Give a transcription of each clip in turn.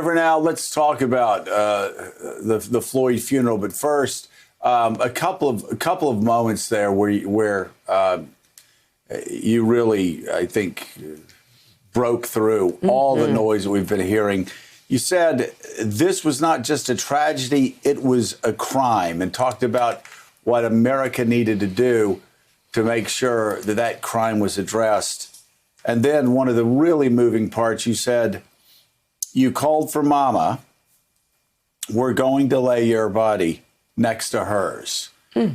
For now, let's talk about the Floyd funeral. But first, a couple of moments there where you really, I think, broke through all the noise that we've been hearing. You said this was not just a tragedy; it was a crime, and talked about what America needed to do to make sure that that crime was addressed. And then one of the really moving parts, you said, you called for Mama. We're going to lay your body next to hers. The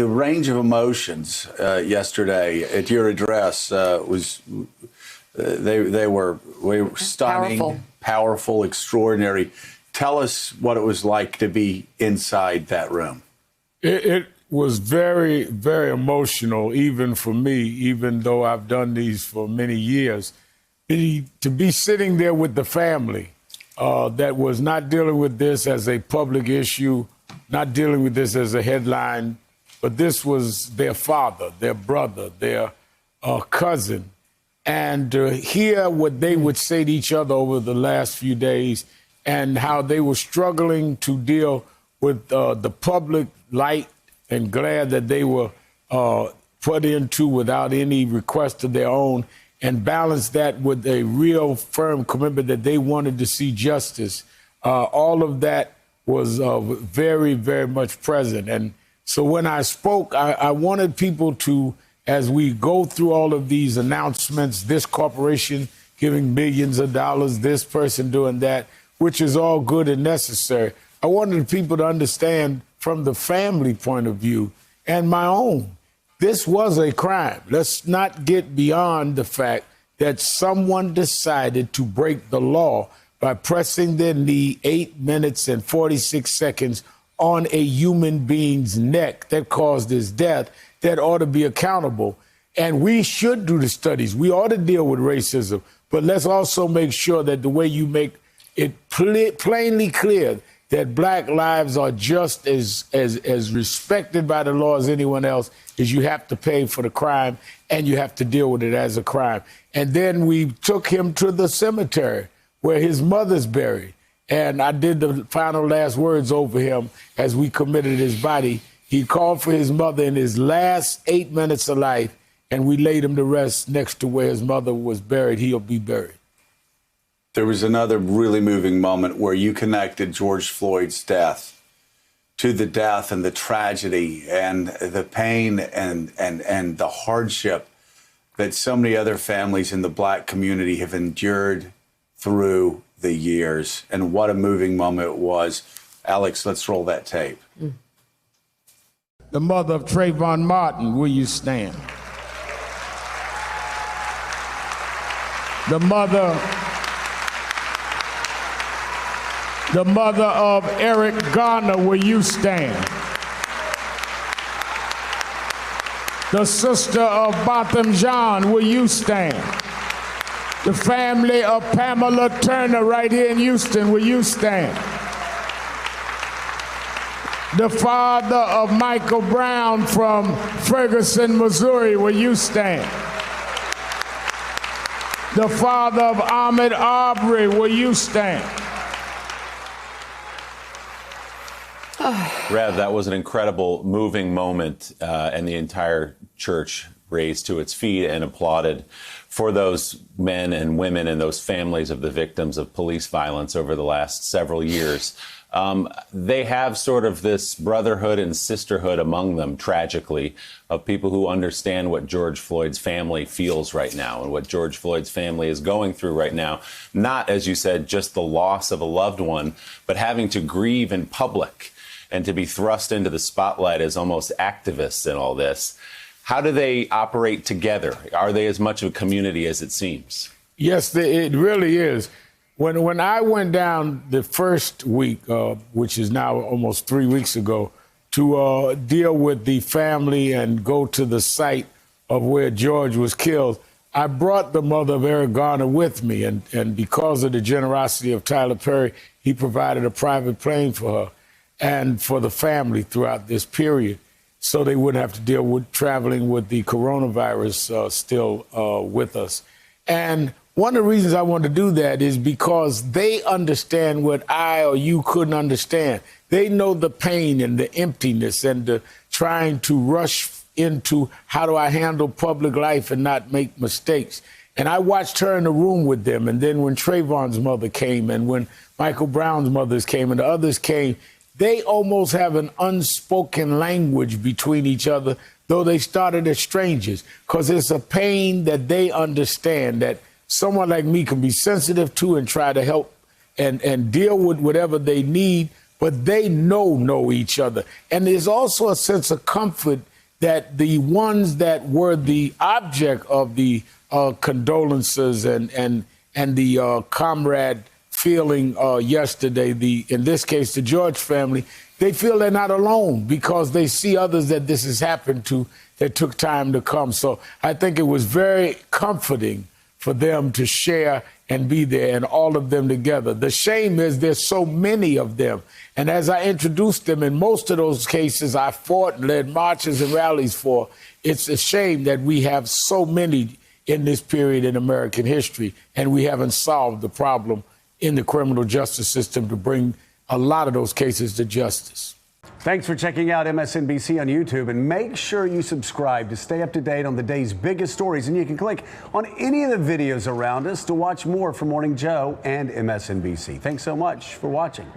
range of emotions yesterday at your address was they were stunning, powerful, extraordinary. Tell us what it was like to be inside that room. It was very, very emotional, even for me, even though I've done these for many years. To be sitting there with the family that was not dealing with this as a public issue, not dealing with this as a headline, but this was their father, their brother, their cousin. And to hear what they would say to each other over the last few days and how they were struggling to deal with the public light and glare that they were put into without any request of their own, and balance that with a real firm commitment that they wanted to see justice. All of that was very, very much present. And so when I spoke, I wanted people to, as we go through all of these announcements, this corporation giving millions of dollars, this person doing that, which is all good and necessary. I wanted people to understand from the family point of view and my own, this was a crime. Let's not get beyond the fact that someone decided to break the law by pressing their knee 8 minutes and 46 seconds on a human being's neck that caused his death, that ought to be accountable. And we should do the studies. We ought to deal with racism. But let's also make sure that the way you make it plainly clear that black lives are just as respected by the law as anyone else, is you have to pay for the crime and you have to deal with it as a crime. And then we took him to the cemetery where his mother's buried. And I did the final last words over him as we committed his body. He called for his mother in his last 8 minutes of life, and we laid him to rest next to where his mother was buried. He'll be buried. There was another really moving moment where you connected George Floyd's death to the death and the tragedy and the pain and the hardship that so many other families in the black community have endured through the years. And what a moving moment it was. Alex, let's roll that tape. The mother of Trayvon Martin, will you stand? The mother of Eric Garner, will you stand? The sister of Botham Jean, will you stand? The family of Pamela Turner right here in Houston, will you stand? The father of Michael Brown from Ferguson, Missouri, will you stand? The father of Ahmaud Arbery, will you stand? Rev, that was an incredible, moving moment, and the entire church raised to its feet and applauded for those men and women and those families of the victims of police violence over the last several years. They have sort of this brotherhood and sisterhood among them, tragically, of people who understand what George Floyd's family feels right now and what George Floyd's family is going through right now. Not, as you said, just the loss of a loved one, but having to grieve in public and to be thrust into the spotlight as almost activists in all this. How do they operate together? Are they as much of a community as it seems? Yes, it really is. When I went down the first week, which is now almost 3 weeks ago, to deal with the family and go to the site of where George was killed, I brought the mother of Eric Garner with me. And because of the generosity of Tyler Perry, he provided a private plane for her and for the family throughout this period, so they wouldn't have to deal with traveling with the coronavirus still with us. And one of the reasons I want to do that is because they understand what I or you couldn't understand. They know the pain and the emptiness and the trying to rush into how do I handle public life and not make mistakes. And I watched her in the room with them. And then when Trayvon's mother came and when Michael Brown's mothers came and the others came, they almost have an unspoken language between each other, though they started as strangers, because it's a pain that they understand that someone like me can be sensitive to and try to help and deal with whatever they need, but they know each other. And there's also a sense of comfort that the ones that were the object of the condolences and the comrade feeling yesterday, in this case, the George family, they feel they're not alone because they see others that this has happened to that took time to come. So I think it was very comforting for them to share and be there and all of them together. The shame is there's so many of them. And as I introduced them, in most of those cases I fought and led marches and rallies for, it's a shame that we have so many in this period in American history and we haven't solved the problem in the criminal justice system to bring a lot of those cases to justice. Thanks for checking out MSNBC on YouTube, and make sure you subscribe to stay up to date on the day's biggest stories. And you can click on any of the videos around us to watch more from Morning Joe and MSNBC. Thanks so much for watching.